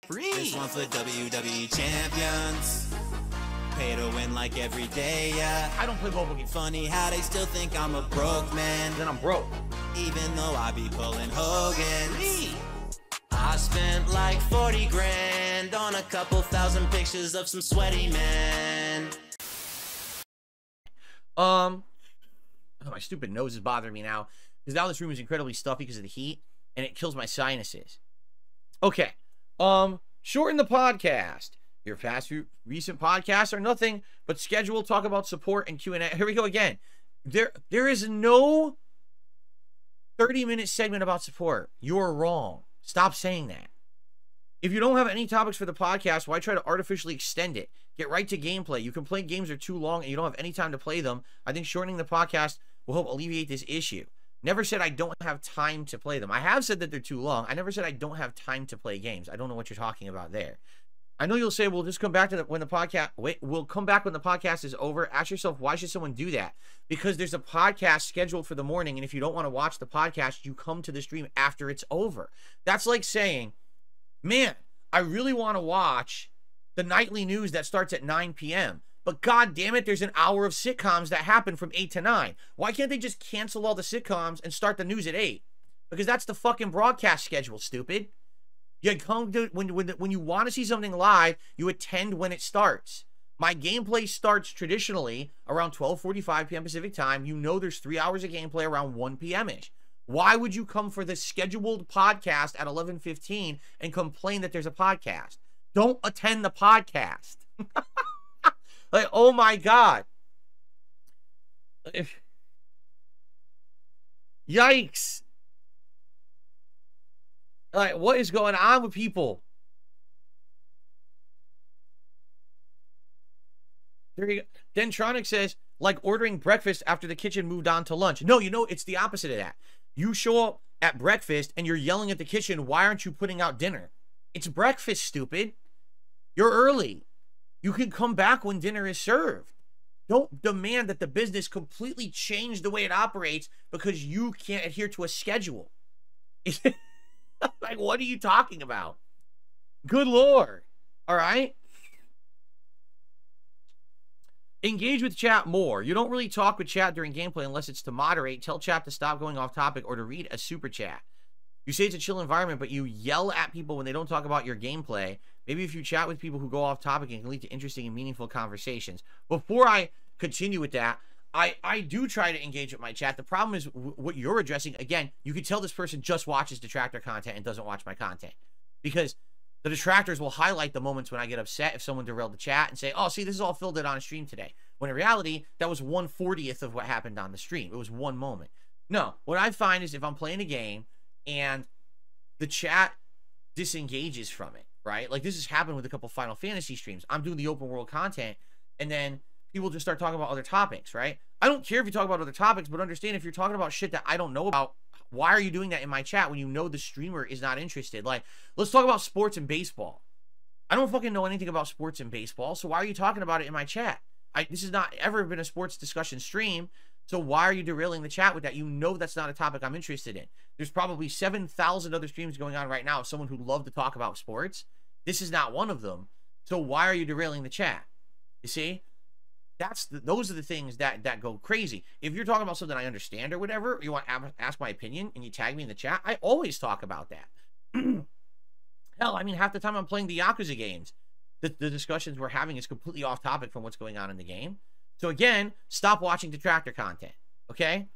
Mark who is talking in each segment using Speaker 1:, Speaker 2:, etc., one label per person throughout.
Speaker 1: Free. This one's for WWE champions. Pay to win like every day, yeah.
Speaker 2: I don't play mobile games.
Speaker 1: Funny how they still think I'm a broke man.
Speaker 2: Then I'm broke.
Speaker 1: Even though I be pulling Hogan's. I spent like 40 grand on a couple thousand pictures of some sweaty men.
Speaker 2: Oh, my stupid nose is bothering me now. Because now this room is incredibly stuffy because of the heat. And it kills my sinuses. Okay. Shorten the podcast. Your past few recent podcasts are nothing but scheduled talk about support and Q&A. Here we go again. There is no 30-minute segment about support. You're wrong. Stop saying that. If you don't have any topics for the podcast, why try to artificially extend it? Get right to gameplay. You complain games are too long and you don't have any time to play them. I think shortening the podcast will help alleviate this issue. Never said I don't have time to play them. I have said that they're too long. I never said I don't have time to play games. I don't know what you're talking about there. I know you'll say, we'll just come back to when the podcast, we'll come back when the podcast is over. Ask yourself, why should someone do that? Because there's a podcast scheduled for the morning, and if you don't want to watch the podcast, you come to the stream after it's over. That's like saying, man, I really want to watch the nightly news that starts at 9 p.m., but god damn it, there's an hour of sitcoms that happen from 8 to 9. Why can't they just cancel all the sitcoms and start the news at 8? Because that's the fucking broadcast schedule, stupid. You come to, when you want to see something live, you attend when it starts. My gameplay starts traditionally around 12:45 p.m. Pacific time. You know there's 3 hours of gameplay around 1 p.m.-ish. Why would you come for the scheduled podcast at 11:15 and complain that there's a podcast? Don't attend the podcast. Like, oh my God. Yikes. Like, what is going on with people? There you go. Dentronic says, like ordering breakfast after the kitchen moved on to lunch. No, you know, it's the opposite of that. You show up at breakfast and you're yelling at the kitchen, why aren't you putting out dinner? It's breakfast, stupid. You're early. You can come back when dinner is served. Don't demand that the business completely change the way it operates because you can't adhere to a schedule. Like, what are you talking about? Good Lord. All right? Engage with chat more. You don't really talk with chat during gameplay unless it's to moderate, tell chat to stop going off topic, or to read a super chat. You say it's a chill environment, but you yell at people when they don't talk about your gameplay. Maybe if you chat with people who go off topic, it can lead to interesting and meaningful conversations. Before I continue with that, I do try to engage with my chat. The problem is what you're addressing. Again, you can tell this person just watches detractor content and doesn't watch my content. Because the detractors will highlight the moments when I get upset if someone derailed the chat and say, oh, see, this is all filled in on a stream today. When in reality, that was 1/40th of what happened on the stream. It was one moment. No, what I find is if I'm playing a game and the chat disengages from it, right? Like this has happened with a couple Final Fantasy streams. I'm doing the open world content and then people just start talking about other topics, right? I don't care if you talk about other topics, but understand if you're talking about shit that I don't know about, why are you doing that in my chat when you know the streamer is not interested? Like, let's talk about sports and baseball. I don't fucking know anything about sports and baseball, so why are you talking about it in my chat? This has not ever been a sports discussion stream, so why are you derailing the chat with that? You know that's not a topic I'm interested in. There's probably 7,000 other streams going on right now of someone who loves to talk about sports. This is not one of them, so why are you derailing the chat? You see? Those are the things that go crazy. If you're talking about something I understand or whatever, you want to ask my opinion and you tag me in the chat, I always talk about that. Hell, I mean, half the time I'm playing the Yakuza games, the discussions we're having is completely off topic from what's going on in the game. So again, stop watching detractor content, okay?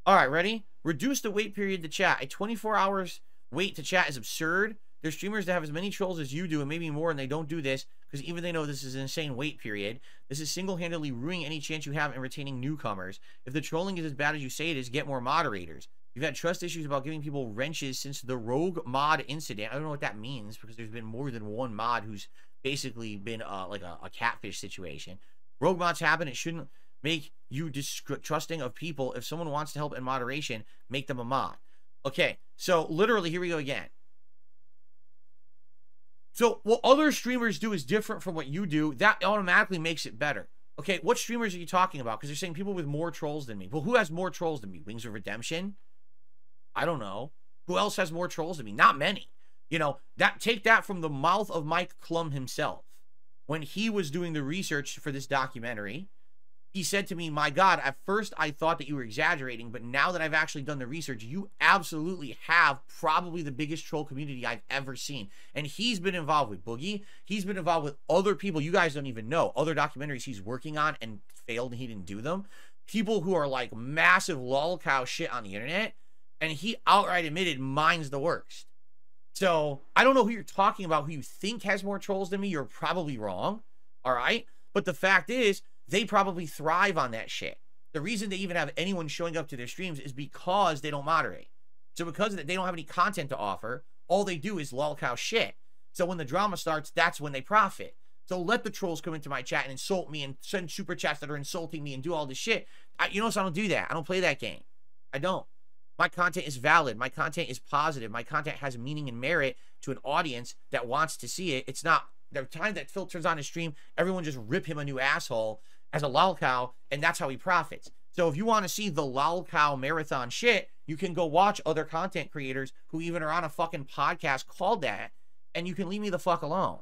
Speaker 2: All right, ready? Reduce the wait period to chat. A 24 hours wait to chat is absurd. There's streamers that have as many trolls as you do and maybe more, and they don't do this because even they know this is an insane wait period. This is single-handedly ruining any chance you have in retaining newcomers. If the trolling is as bad as you say it is, get more moderators. You've had trust issues about giving people wrenches since the rogue mod incident. I don't know what that means because there's been more than one mod who's basically been like a catfish situation. Rogue mods happen. It shouldn't make you distrusting of people. If someone wants to help in moderation, make them a mod. Okay, so literally, here we go again. So what other streamers do is different from what you do. That automatically makes it better. Okay, what streamers are you talking about? Because they're saying people with more trolls than me. Well, who has more trolls than me? Wings of Redemption? I don't know. Who else has more trolls than me? Not many. You know, take that from the mouth of Mike Klum himself. When he was doing the research for this documentary, he said to me, my God, at first I thought that you were exaggerating, but now that I've actually done the research, you absolutely have probably the biggest troll community I've ever seen. And he's been involved with Boogie. He's been involved with other people you guys don't even know, other documentaries he's working on and failed and he didn't do them. People who are like massive lolcow shit on the internet. And he outright admitted mine's the worst. So I don't know who you're talking about, who you think has more trolls than me. You're probably wrong. All right. But the fact is, they probably thrive on that shit. The reason they even have anyone showing up to their streams is because they don't moderate. So because of that, they don't have any content to offer. All they do is lolcow shit. So when the drama starts, that's when they profit. So let the trolls come into my chat and insult me and send super chats that are insulting me and do all this shit. You know, so I don't do that. I don't play that game. I don't. My content is valid. My content is positive. My content has meaning and merit to an audience that wants to see it. It's not the time that Phil turns on his stream, everyone just rip him a new asshole as a lolcow, and that's how he profits. So if you want to see the lolcow marathon shit, you can go watch other content creators who even are on a fucking podcast called that, and you can leave me the fuck alone.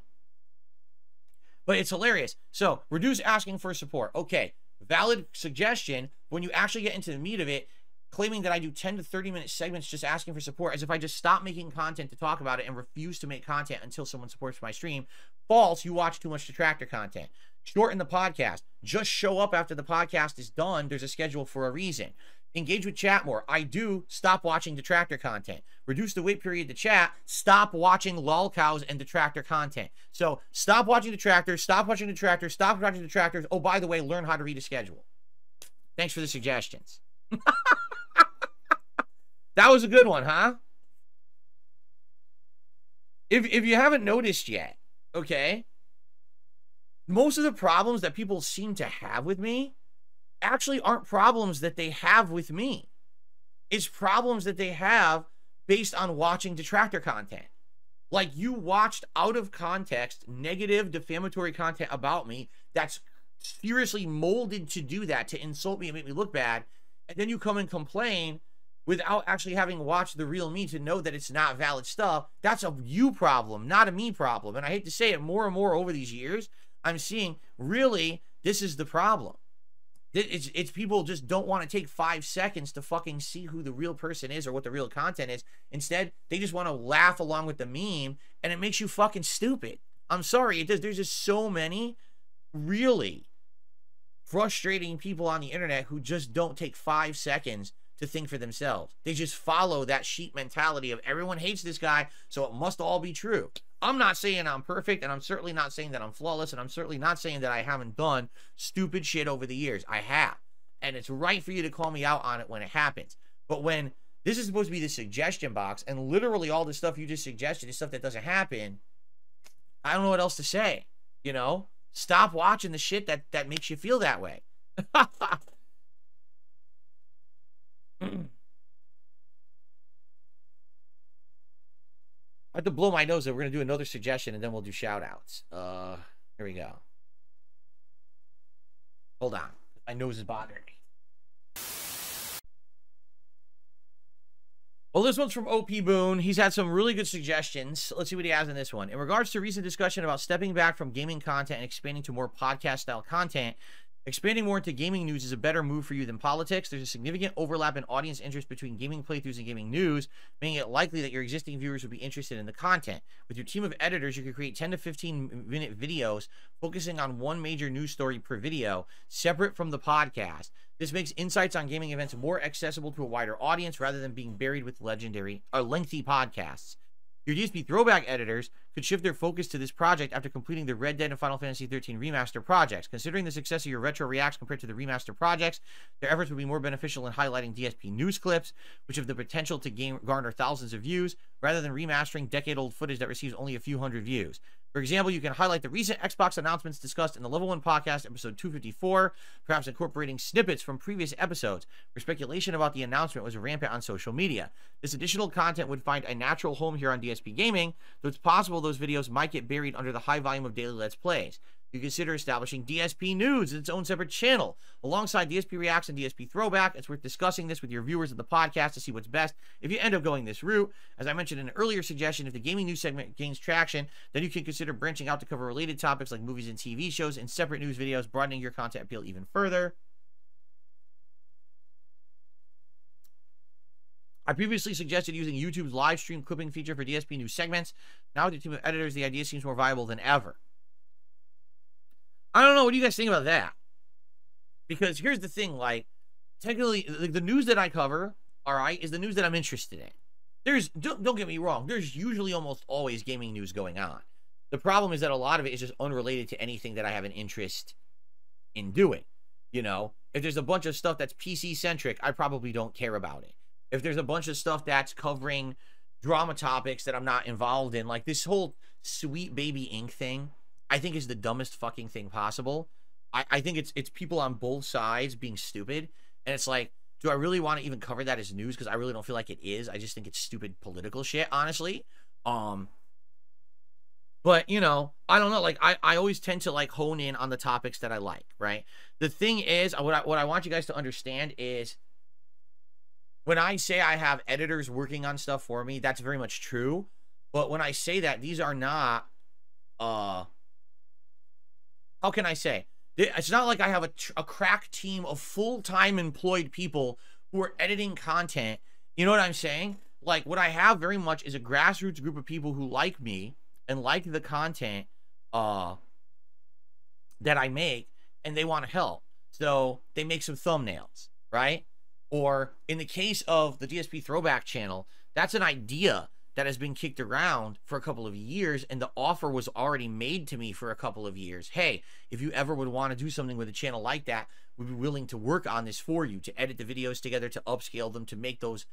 Speaker 2: But it's hilarious. So reduce asking for support. Okay, valid suggestion. When you actually get into the meat of it, claiming that I do 10 to 30 minute segments just asking for support, as if I just stop making content to talk about it and refuse to make content until someone supports my stream. False. You watch too much detractor content. Shorten the podcast. Just show up after the podcast is done. There's a schedule for a reason. Engage with chat more. I do. Stop watching detractor content. Reduce the wait period to chat. Stop watching lolcows and detractor content. So stop watching detractors. Stop watching detractors. Stop watching detractors. Oh, by the way, learn how to read a schedule. Thanks for the suggestions. That was a good one, huh? If you haven't noticed yet, okay, most of the problems that people seem to have with me actually aren't problems that they have with me. It's problems that they have based on watching detractor content. Like, you watched out of context, negative, defamatory content about me that's seriously molded to do that, to insult me and make me look bad, and then you come and complain without actually having watched the real me to know that it's not valid stuff. That's a you problem, not a me problem. And I hate to say it, more and more over these years, I'm seeing, really, this is the problem. It's people just don't want to take 5 seconds to fucking see who the real person is or what the real content is. Instead, they just want to laugh along with the meme, and it makes you fucking stupid. I'm sorry, it does. There's just so many really frustrating people on the internet who just don't take 5 seconds to think for themselves. They just follow that sheep mentality of everyone hates this guy, so it must all be true. I'm not saying I'm perfect, and I'm certainly not saying that I'm flawless, and I'm certainly not saying that I haven't done stupid shit over the years. I have. And it's right for you to call me out on it when it happens. But when this is supposed to be the suggestion box, and literally all the stuff you just suggested is stuff that doesn't happen, I don't know what else to say. You know? Stop watching the shit that makes you feel that way. I have to blow my nose. We're going to do another suggestion, and then we'll do shout-outs. Here we go. Hold on. My nose is bothering me. Well, this one's from OP Boone. He's had some really good suggestions. Let's see what he has in this one. In regards to recent discussion about stepping back from gaming content and expanding to more podcast-style content, expanding more into gaming news is a better move for you than politics. There's a significant overlap in audience interest between gaming playthroughs and gaming news, making it likely that your existing viewers would be interested in the content. With your team of editors, you could create 10 to 15-minute videos focusing on one major news story per video, separate from the podcast. This makes insights on gaming events more accessible to a wider audience rather than being buried with lengthy podcasts. Your DSP throwback editors could shift their focus to this project after completing the Red Dead and Final Fantasy XIII remaster projects. Considering the success of your retro reacts compared to the remaster projects, their efforts would be more beneficial in highlighting DSP news clips, which have the potential to garner thousands of views, rather than remastering decade-old footage that receives only a few hundred views. For example, you can highlight the recent Xbox announcements discussed in the Level 1 podcast, episode 254, perhaps incorporating snippets from previous episodes, where speculation about the announcement was rampant on social media. This additional content would find a natural home here on DSP Gaming, though it's possible those videos might get buried under the high volume of daily Let's Plays. you consider establishing DSP News as its own separate channel. Alongside DSP Reacts and DSP Throwback, it's worth discussing this with your viewers of the podcast to see what's best if you end up going this route. As I mentioned in an earlier suggestion, if the gaming news segment gains traction, then you can consider branching out to cover related topics like movies and TV shows in separate news videos, broadening your content appeal even further. I previously suggested using YouTube's live stream clipping feature for DSP news segments. Now with your team of editors, the idea seems more viable than ever. I don't know. What do you guys think about that? Because here's the thing, like, technically, the news that I cover, all right, is the news that I'm interested in. Don't get me wrong, there's usually almost always gaming news going on. The problem is that a lot of it is just unrelated to anything that I have an interest in doing. You know, if there's a bunch of stuff that's PC-centric, I probably don't care about it. If there's a bunch of stuff that's covering drama topics that I'm not involved in, like this whole Sweet Baby Ink thing, I think is the dumbest fucking thing possible. I think it's people on both sides being stupid. And it's like, do I really want to even cover that as news? Because I really don't feel like it is. I just think it's stupid political shit, honestly. But, you know, I don't know. Like, I always tend to, like, hone in on the topics that I like, right? The thing is, what I want you guys to understand is, when I say I have editors working on stuff for me, that's very much true. But when I say that, these are not, how can I say? It's not like I have a crack team of full-time employed people who are editing content. You know what I'm saying? Like, what I have very much is a grassroots group of people who like me and like the content that I make, and they want to help. So they make some thumbnails, right? Or in the case of the DSP Throwback channel, that's an idea that has been kicked around for a couple of years, and the offer was already made to me for a couple of years. Hey, if you ever would want to do something with a channel like that, we'd be willing to work on this for you, to edit the videos together, to upscale them, to make those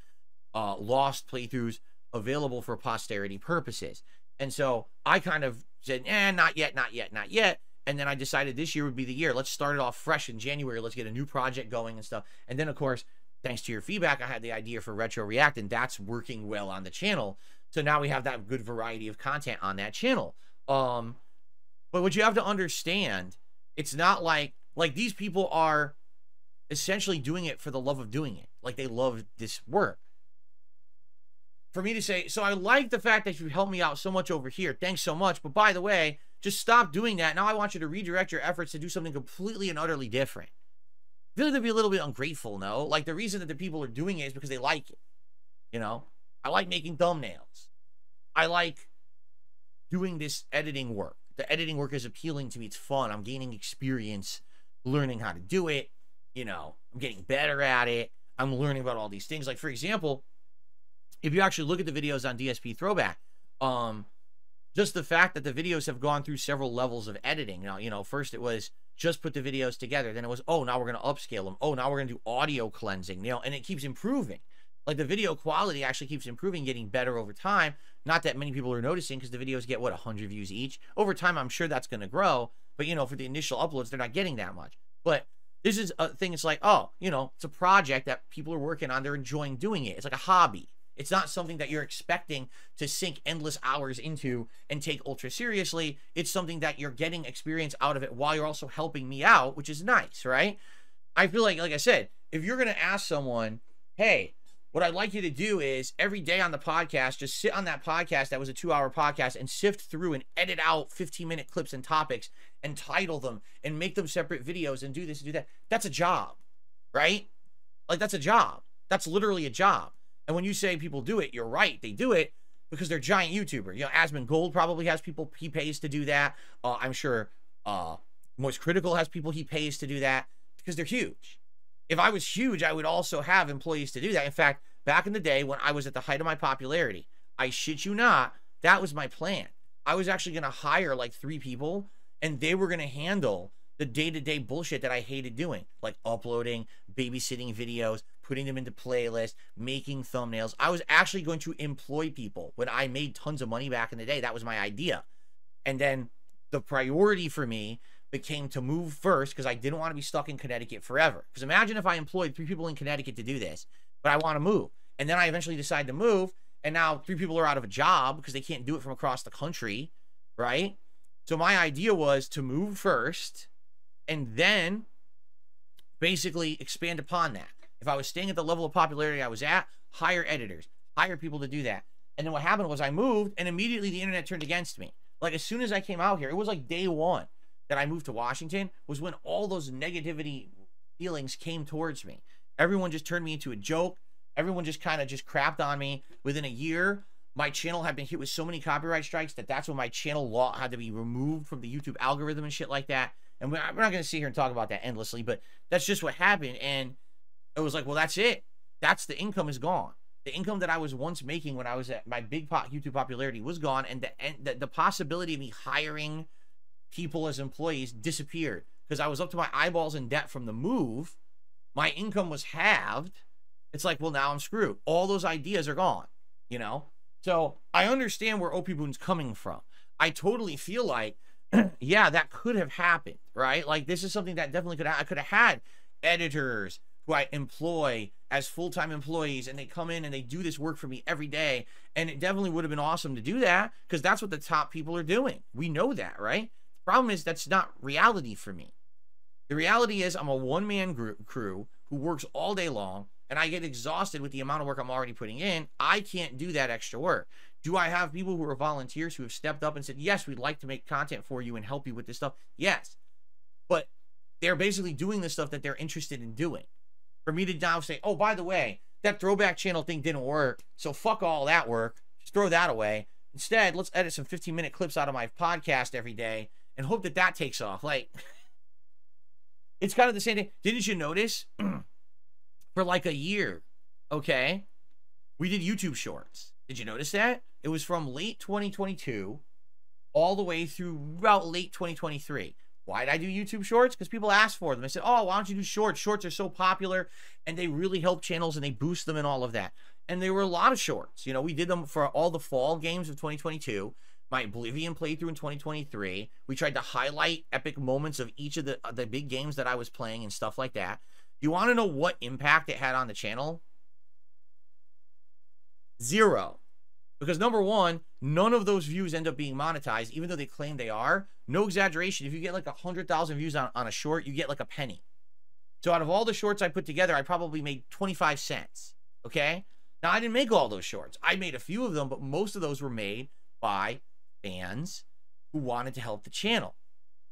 Speaker 2: lost playthroughs available for posterity purposes. And so I kind of said, not yet, not yet, not yet. And then I decided this year would be the year. Let's start it off fresh in January. Let's get a new project going and stuff. And then, of course, thanks to your feedback, I had the idea for Retro React, and that's working well on the channel. So now we have that good variety of content on that channel. But what you have to understand, it's not like these people are essentially doing it for the love of doing it. Like, they love this work. For me to say, so I like the fact that you helped me out so much over here. Thanks so much. But by the way, just stop doing that. Now I want you to redirect your efforts to do something completely and utterly different. I feel like they'd be a little bit ungrateful, no? Like, the reason that the people are doing it is because they like it. You know? I like making thumbnails. I like doing this editing work. The editing work is appealing to me. It's fun. I'm gaining experience learning how to do it. You know, I'm getting better at it. I'm learning about all these things. Like, for example, if you actually look at the videos on DSP Throwback, just the fact that the videos have gone through several levels of editing. Now, you know, first it was just put the videos together. Then it was, oh, now we're going to upscale them. Oh, now we're going to do audio cleansing. You know, and it keeps improving. Like, the video quality actually keeps improving, getting better over time. Not that many people are noticing, because the videos get, what, 100 views each? Over time, I'm sure that's going to grow. But, you know, for the initial uploads, they're not getting that much. But this is a thing. It's like, oh, you know, it's a project that people are working on. They're enjoying doing it. It's like a hobby. It's not something that you're expecting to sink endless hours into and take ultra seriously. It's something that you're getting experience out of it while you're also helping me out, which is nice, right? I feel like I said, if you're going to ask someone, hey, what I'd like you to do is every day on the podcast, just sit on that podcast that was a 2-hour podcast and sift through and edit out 15-minute clips and topics and title them and make them separate videos and do this and do that. That's a job, right? Like, that's a job. That's literally a job. And when you say people do it, you're right. They do it because they're giant YouTubers. You know, Asmongold probably has people he pays to do that. I'm sure Moist Critical has people he pays to do that because they're huge. If I was huge, I would also have employees to do that. In fact, back in the day when I was at the height of my popularity, I shit you not, that was my plan. I was actually going to hire like 3 people, and they were going to handle the day-to-day bullshit that I hated doing, like uploading, babysitting videos, putting them into playlists, making thumbnails. I was actually going to employ people. When I made tons of money back in the day, that was my idea. And then the priority for me became to move first, because I didn't want to be stuck in Connecticut forever. Because imagine if I employed 3 people in Connecticut to do this, but I want to move. And then I eventually decide to move, and now 3 people are out of a job because they can't do it from across the country, right? So my idea was to move first and then basically expand upon that. If I was staying at the level of popularity I was at, hire editors, hire people to do that. And then what happened was I moved and immediately the internet turned against me. Like as soon as I came out here, it was like day one that I moved to Washington was when all those negativity feelings came towards me. Everyone just turned me into a joke. Everyone just kind of just crapped on me. Within a year, my channel had been hit with so many copyright strikes that's when my channel law had to be removed from the YouTube algorithm and shit like that. And we're not going to sit here and talk about that endlessly, but that's just what happened. And it was like, well, that's it. That's the income is gone. The income that I was once making when I was at my big YouTube popularity was gone. And the possibility of me hiring people as employees disappeared because I was up to my eyeballs in debt from the move. My income was halved. It's like, well, now I'm screwed. All those ideas are gone, you know? So I understand where OP Boone's coming from. I totally feel like, yeah, that could have happened, right? Like this is something that definitely I could have had editors who I employ as full-time employees and they come in and they do this work for me every day. And it definitely would have been awesome to do that because that's what the top people are doing. We know that, right? The problem is that's not reality for me. The reality is I'm a one-man crew who works all day long and I get exhausted with the amount of work I'm already putting in. I can't do that extra work. Do I have people who are volunteers who have stepped up and said, yes, we'd like to make content for you and help you with this stuff? Yes. But they're basically doing the stuff that they're interested in doing. For me to now say, oh, by the way, that throwback channel thing didn't work, so fuck all that work. Just throw that away. Instead, let's edit some 15-minute clips out of my podcast every day and hope that that takes off. Like, it's kind of the same thing. Didn't you notice? For like a year, okay, we did YouTube Shorts. Did you notice that? It was from late 2022 all the way through about late 2023. Why did I do YouTube Shorts? Because people asked for them. I said, oh, why don't you do Shorts? Shorts are so popular, and they really help channels, and they boost them and all of that. And there were a lot of Shorts. You know, we did them for all the fall games of 2022. My Oblivion playthrough in 2023. We tried to highlight epic moments of each of the big games that I was playing and stuff like that. You want to know what impact it had on the channel? Zero. Because number one, none of those views end up being monetized, even though they claim they are. No exaggeration. If you get like 100,000 views on a short, you get like a penny. So out of all the shorts I put together, I probably made 25 cents. Okay? Now, I didn't make all those shorts. I made a few of them, but most of those were made by fans who wanted to help the channel.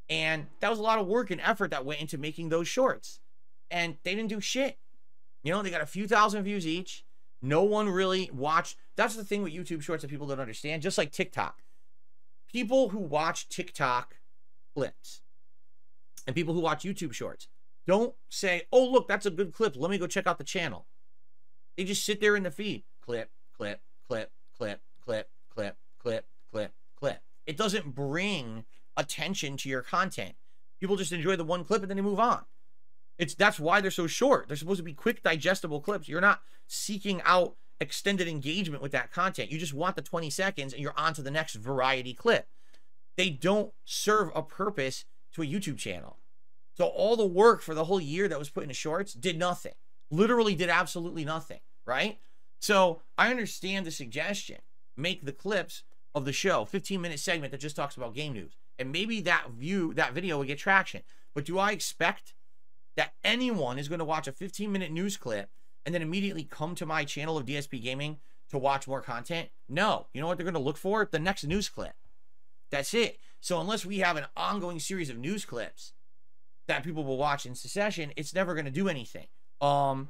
Speaker 2: And that was a lot of work and effort that went into making those shorts. And they didn't do shit. You know, they got a few thousand views each. No one really watched. That's the thing with YouTube Shorts that people don't understand. Just like TikTok. People who watch TikTok clips and people who watch YouTube Shorts don't say, oh, look, that's a good clip. Let me go check out the channel. They just sit there in the feed. Clip, clip, clip, clip, clip, clip, clip, clip, clip. It doesn't bring attention to your content. People just enjoy the one clip and then they move on. That's why they're so short. They're supposed to be quick, digestible clips. You're not seeking out extended engagement with that content. You just want the 20 seconds and you're on to the next variety clip. They don't serve a purpose to a YouTube channel. So all the work for the whole year that was put into shorts did nothing. Literally did absolutely nothing, right? So I understand the suggestion. Make the clips of the show, 15-minute segment that just talks about game news. And maybe that video would get traction. But do I expect that anyone is going to watch a 15-minute news clip and then immediately come to my channel of DSP Gaming to watch more content? No. You know what they're going to look for? The next news clip. That's it. So unless we have an ongoing series of news clips that people will watch in succession, it's never going to do anything. So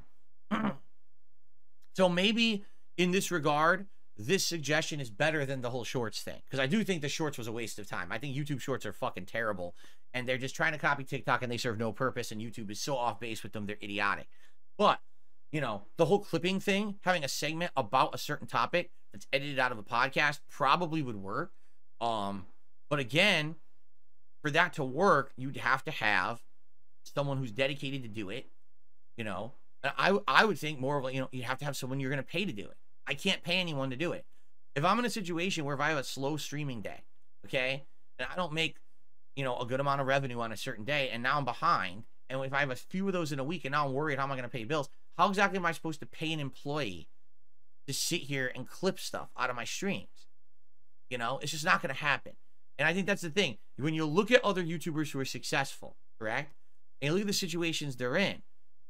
Speaker 2: maybe in this regard, this suggestion is better than the whole shorts thing. Because I do think the shorts was a waste of time. I think YouTube shorts are fucking terrible. And they're just trying to copy TikTok and they serve no purpose. And YouTube is so off base with them, they're idiotic. But, you know, the whole clipping thing, having a segment about a certain topic that's edited out of a podcast probably would work. But again, for that to work, you'd have to have someone who's dedicated to do it, you know. And I would think more of like, you know, you have to have someone you're going to pay to do it. I can't pay anyone to do it. If I'm in a situation where if I have a slow streaming day, okay, and I don't make, you know, a good amount of revenue on a certain day, and now I'm behind, and if I have a few of those in a week, and now I'm worried how am I going to pay bills, how exactly am I supposed to pay an employee to sit here and clip stuff out of my streams? You know, it's just not going to happen. And I think that's the thing. When you look at other YouTubers who are successful, correct? And look at the situations they're in,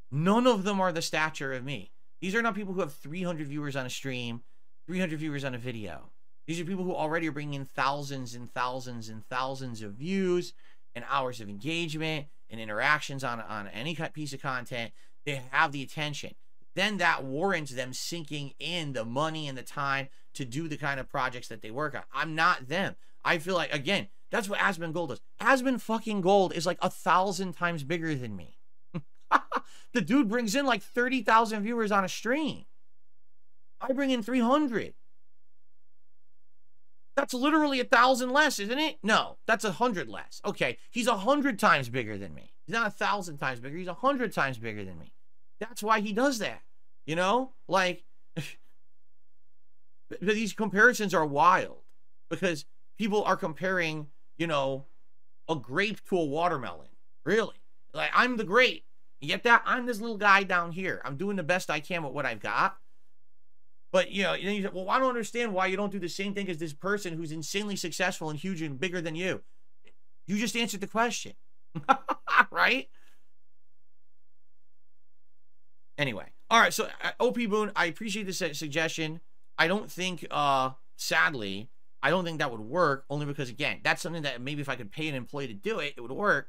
Speaker 2: none of them are the stature of me. These are not people who have 300 viewers on a stream, 300 viewers on a video. These are people who already are bringing in thousands and thousands and thousands of views and hours of engagement and interactions on any piece of content. They have the attention. Then that warrants them sinking in the money and the time to do the kind of projects that they work on. I'm not them. I feel like, again, that's what Aspen Gold does. Aspen fucking Gold is like 1,000 times bigger than me. The dude brings in like 30,000 viewers on a stream. I bring in 300. That's literally 1,000 less, isn't it? No, that's 100 less. Okay, he's 100 times bigger than me. He's not 1,000 times bigger. He's 100 times bigger than me. That's why he does that. You know, like, these comparisons are wild because people are comparing, you know, a grape to a watermelon. Really? Like, I'm the grape. You get that? I'm this little guy down here. I'm doing the best I can with what I've got. But, you know, you say, well, I don't understand why you don't do the same thing as this person who's insanely successful and huge and bigger than you. You just answered the question. Right? Anyway. All right. So, OP Boone, I appreciate the suggestion. I don't think, sadly, I don't think that would work. Only because, again, that's something that maybe if I could pay an employee to do it, it would work.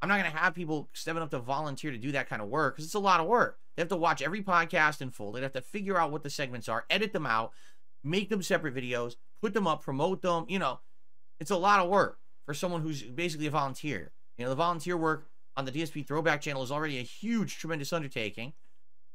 Speaker 2: I'm not going to have people stepping up to volunteer to do that kind of work because it's a lot of work. They have to watch every podcast in full. They have to figure out what the segments are, edit them out, make them separate videos, put them up, promote them. You know, it's a lot of work for someone who's basically a volunteer. You know, the volunteer work on the DSP Throwback channel is already a huge, tremendous undertaking.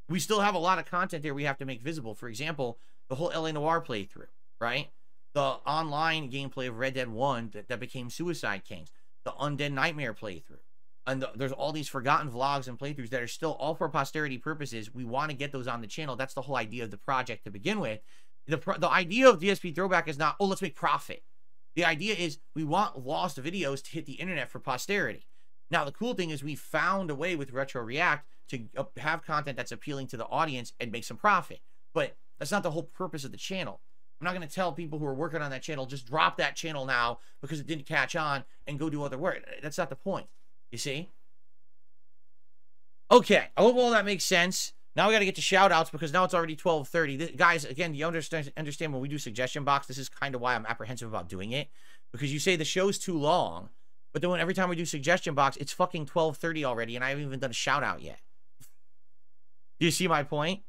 Speaker 2: We still have a lot of content there we have to make visible. For example, the whole LA Noire playthrough, right? The online gameplay of Red Dead 1 that became Suicide Kings. The Undead Nightmare playthrough. And there's all these forgotten vlogs and playthroughs that are still all for posterity purposes. We want to get those on the channel. That's the whole idea of the project to begin with. The idea of DSP Throwback is not, oh, let's make profit. The idea is we want lost videos to hit the internet for posterity. Now, the cool thing is we found a way with Retro React to have content that's appealing to the audience and make some profit. But that's not the whole purpose of the channel. I'm not going to tell people who are working on that channel, just drop that channel now because it didn't catch on and go do other work. That's not the point. You see? Okay. I hope all that makes sense. Now we got to get to shout outs because now it's already 12:30. Guys, again, you understand when we do suggestion box, this is kind of why I'm apprehensive about doing it. Because you say the show's too long, but then every time we do suggestion box, it's fucking 12:30 already and I haven't even done a shout out yet. Do you see my point?